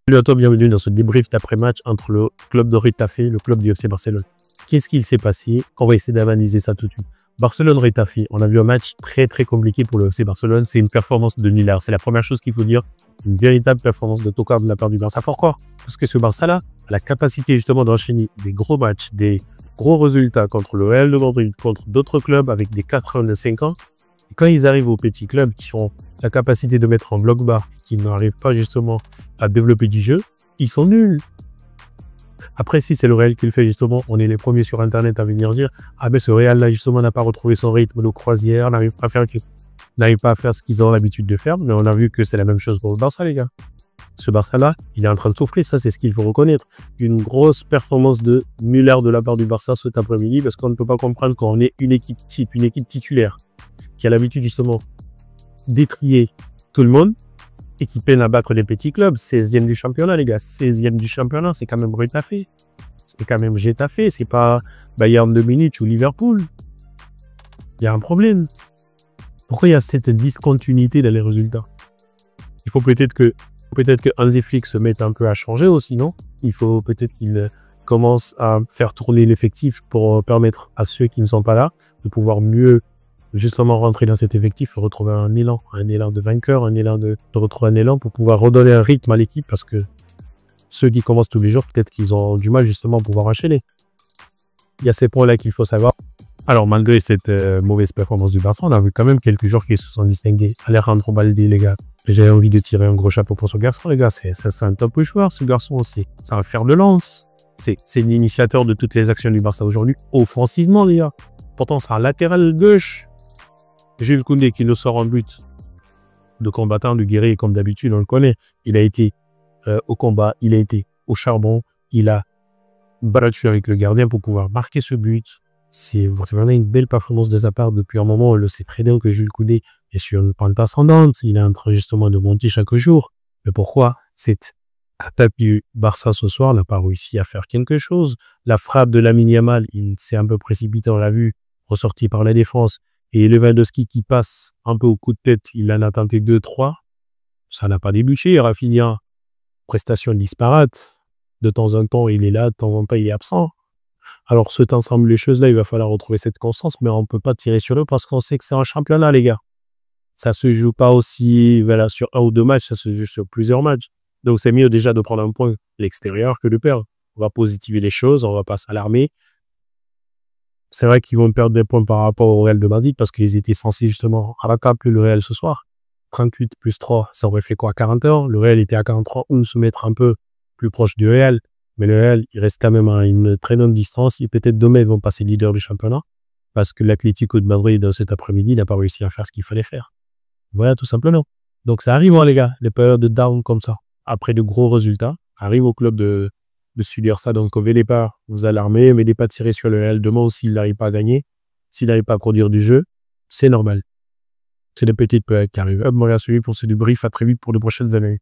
Salut à toi, bienvenue dans ce débrief d'après-match entre le club de Retafe et le club du FC Barcelone. Qu'est-ce qu'il s'est passé? On va essayer d'analyser ça tout de suite. Barcelone-Retafe, on a vu un match très compliqué pour le FC Barcelone. C'est une performance de nulard. C'est la première chose qu'il faut dire. Une véritable performance de tocard de la part du Barça. Pourquoi? Parce que ce Barça-là a la capacité justement d'enchaîner des gros matchs, des gros résultats contre le Real de Madrid, contre d'autres clubs avec des 4 ans de 5 ans. Et quand ils arrivent aux petits clubs qui ont la capacité de mettre en bloc bas, qui n'arrivent pas justement à développer du jeu, ils sont nuls. Après, si c'est le Real qui le fait justement, on est les premiers sur Internet à venir dire « Ah ben ce Real-là justement n'a pas retrouvé son rythme de croisière, n'arrive pas à faire ce qu'ils ont l'habitude de faire. » Mais on a vu que c'est la même chose pour le Barça, les gars. Ce Barça-là, il est en train de souffrir, ça c'est ce qu'il faut reconnaître. Une grosse performance de Müller de la part du Barça cet après-midi, parce qu'on ne peut pas comprendre qu'on est une équipe type, une équipe titulaire, qui a l'habitude justement d'étrier tout le monde et qui peine à battre les petits clubs. 16e du championnat, les gars. 16e du championnat, c'est quand même Retafe. C'est quand même Getafe, c'est pas Bayern de Munich ou Liverpool. Il y a un problème. Pourquoi il y a cette discontinuité dans les résultats? Il faut peut-être que Hansi Flick se mette un peu à changer aussi, non? Il faut peut-être qu'il commence à faire tourner l'effectif pour permettre à ceux qui ne sont pas là de pouvoir mieux justement rentrer dans cet effectif, retrouver un élan de vainqueur, de retrouver un élan pour pouvoir redonner un rythme à l'équipe, parce que ceux qui commencent tous les jours, peut-être qu'ils ont du mal justement à pouvoir enchaîner. Il y a ces points-là qu'il faut savoir. Alors, malgré cette mauvaise performance du Barça, on a vu quand même quelques joueurs qui se sont distingués. Alejandro Balde, les gars. J'ai envie de tirer un gros chapeau pour ce garçon, les gars. C'est un top joueur, ce garçon aussi. C'est un fer de lance. C'est l'initiateur de toutes les actions du Barça aujourd'hui, offensivement, les gars. Pourtant, c'est un latéral gauche. Jules Koundé qui nous sort en but de combattant, de guerrier, comme d'habitude, on le connaît. Il a été au combat, il a été au charbon, il a battu avec le gardien pour pouvoir marquer ce but. C'est vraiment une belle performance de sa part. Depuis un moment, on le sait très bien que Jules Koundé est sur une pente ascendante. Il est en train justement de monter chaque jour. Mais pourquoi cette attaque du Barça ce soir n'a pas réussi à faire quelque chose? La frappe de Lamine Yamal, il s'est un peu précipité, on l'a vu, ressorti par la défense. Et Lewandowski qui passe un peu au coup de tête, il en a tenté 2-3. Ça n'a pas débouché. Rafinha, prestation disparate. De temps en temps, il est là, de temps en temps, il est absent. Alors, cet ensemble, les choses-là, il va falloir retrouver cette constance, mais on ne peut pas tirer sur eux parce qu'on sait que c'est un championnat, les gars. Ça se joue pas aussi, voilà, sur un ou deux matchs, ça se joue sur plusieurs matchs. Donc, c'est mieux déjà de prendre un point à l'extérieur que de perdre. On va positiver les choses, on va pas s'alarmer. C'est vrai qu'ils vont perdre des points par rapport au Real de Madrid parce qu'ils étaient censés justement rattraper le Real ce soir. 38 plus 3, ça aurait fait quoi? 41. Le Real était à 43, ou se mettre un peu plus proche du Real. Mais le Real, il reste quand même à une très longue distance. Et peut-être demain, ils vont passer leader du championnat parce que l'Atlético de Madrid, cet après-midi, n'a pas réussi à faire ce qu'il fallait faire. Voilà, tout simplement. Donc ça arrive, hein, les gars, les périodes de down comme ça, après de gros résultats, arrive au club de subir ça. Donc, venez pas vous alarmer, mais pas tirer sur le Real. Demain, s'il n'arrive pas à gagner, s'il n'arrive pas à produire du jeu, c'est normal. C'est des petites périodes qui arrivent. Moi, je suis pour ce débrief. À très vite pour de prochaines années.